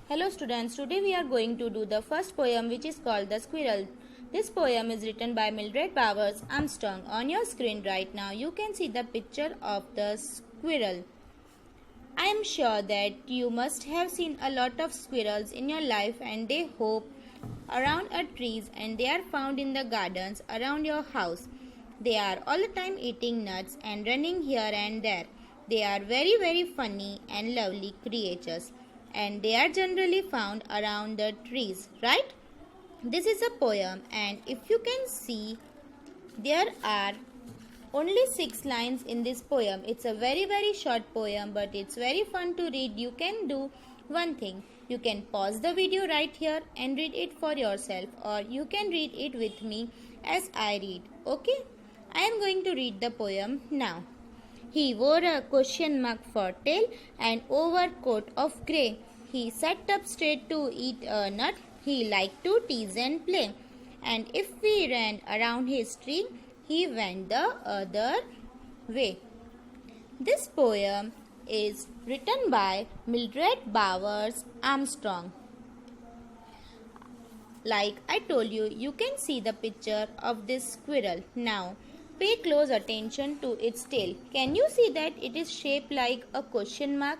Hello students, today we are going to do the first poem which is called The Squirrel. This poem is written by Mildred Bowers Armstrong. On your screen right now you can see the picture of the squirrel. I am sure that you must have seen a lot of squirrels in your life and they hop around trees and they are found in the gardens around your house. They are all the time eating nuts and running here and there. They are very funny and lovely creatures and they are generally found around the trees, right? This is a poem and if you can see there are only 6 lines in this poem. It's a very short poem but it's very fun to read. You can do one thing. You can pause the video right here and read it for yourself or you can read it with me as I read. Okay? I am going to read the poem now. He wore a question mark for tail and overcoat of grey. He sat up straight to eat a nut. He liked to tease and play. And if we ran around his tree, he went the other way. This poem is written by Mildred Bowers Armstrong. Like I told you, you can see the picture of this squirrel. Now, pay close attention to its tail. Can you see that it is shaped like a question mark?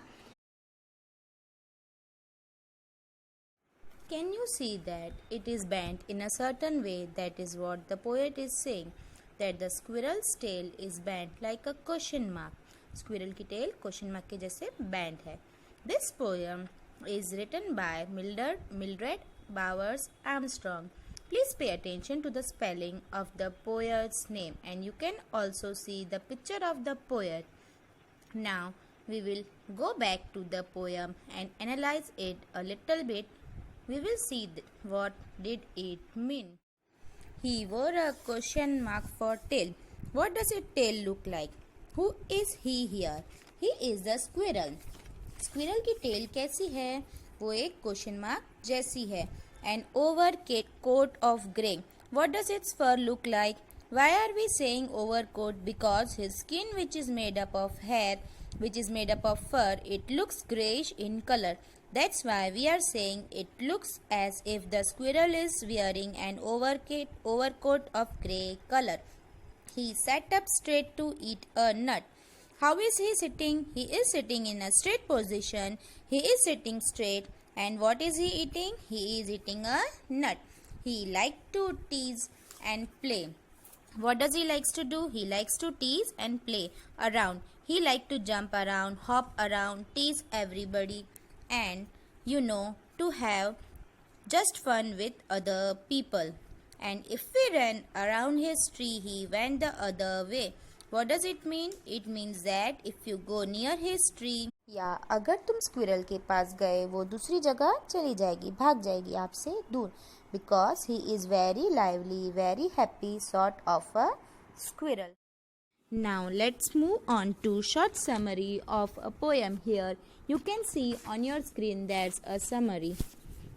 Can you see that it is bent in a certain way? That is what the poet is saying, that the squirrel's tail is bent like a question mark. Squirrel की tail question mark के जैसे bent है. This poem is written by Mildred Bowers Armstrong. Please pay attention to the spelling of the poet's name and you can also see the picture of the poet. Now we will go back to the poem and analyze it a little bit. We will see what did it mean. He wore a question mark for tail. What does its tail look like? Who is he here? He is the squirrel. Squirrel की tail कैसी है? वो एक question mark जैसी है. An overcoat of grey. What does its fur look like? Why are we saying overcoat? Because his skin, which is made up of hair, which is made up of fur, it looks greyish in color. That's why we are saying it looks as if the squirrel is wearing an overcoat of grey color. He sat up straight to eat a nut. How is he sitting? He is sitting in a straight position. He is sitting straight. And what is he eating? He is eating a nut. He likes to tease and play. What does he likes to do? He likes to tease and play around. He likes to jump around, hop around, tease everybody and to have just fun with other people. And if we ran around his tree, he went the other way. What does it mean? It means that if you go near his tree, या अगर तुम squirrel के पास गए वो दूसरी जगह चली जाएगी, भाग जाएगी आपसे दूर. Because he is very lively, very happy sort of a squirrel. Now let's move on to short summary of a poem. Here you can see on your screen there's a summary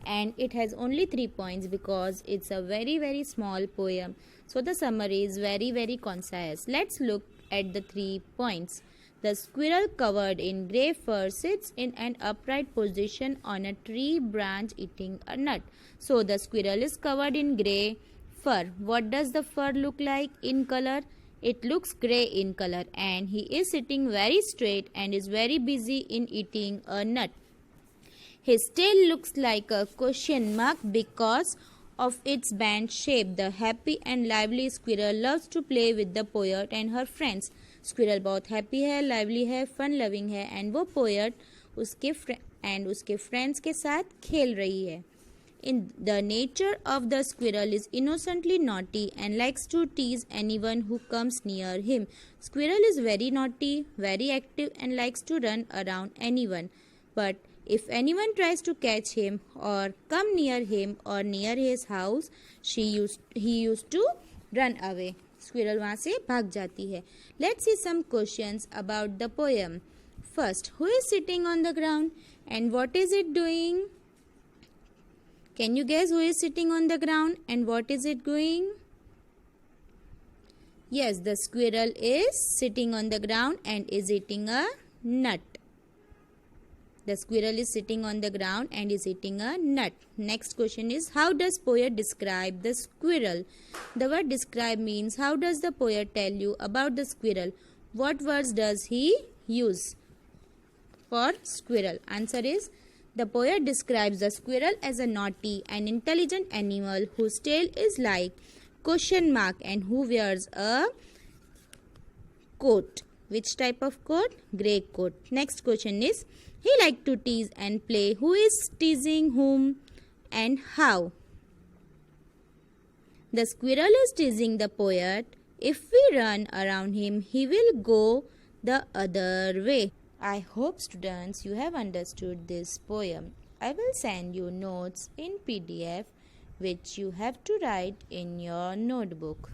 and it has only 3 points because it's a very small poem. So the summary is very concise. Let's look at the 3 points. The squirrel covered in grey fur sits in an upright position on a tree branch eating a nut. So the squirrel is covered in grey fur. What does the fur look like in color? It looks grey in color and he is sitting very straight and is very busy in eating a nut. His tail looks like a question mark because of its bent shape. The happy and lively squirrel loves to play with the poet and her friends. Squirrel बहुत happy है, lively है, fun loving है and वो poet उसके friends के साथ खेल रही है. In the nature of the squirrel is innocently naughty and likes to tease anyone who comes near him. Squirrel is very naughty, very active and likes to run around anyone. But if anyone tries to catch him or come near him or near his house, he used to run away. Squirrel वहाँ से भाग जाती है. Let's see some questions about the poem. First, who is sitting on the ground and what is it doing? Can you guess who is sitting on the ground and what is it doing? Yes, the squirrel is sitting on the ground and is eating a nut. The squirrel is sitting on the ground and is eating a nut. Next question is, how does poet describe the squirrel? The word describe means how does the poet tell you about the squirrel? What words does he use for squirrel? Answer is, the poet describes the squirrel as a naughty and intelligent animal whose tail is like question mark and who wears a coat. Which type of coat? Grey coat. Next question is, he liked to tease and play. Who is teasing whom and how? The squirrel is teasing the poet. If we run around him, he will go the other way. I hope students you have understood this poem. I will send you notes in PDF which you have to write in your notebook.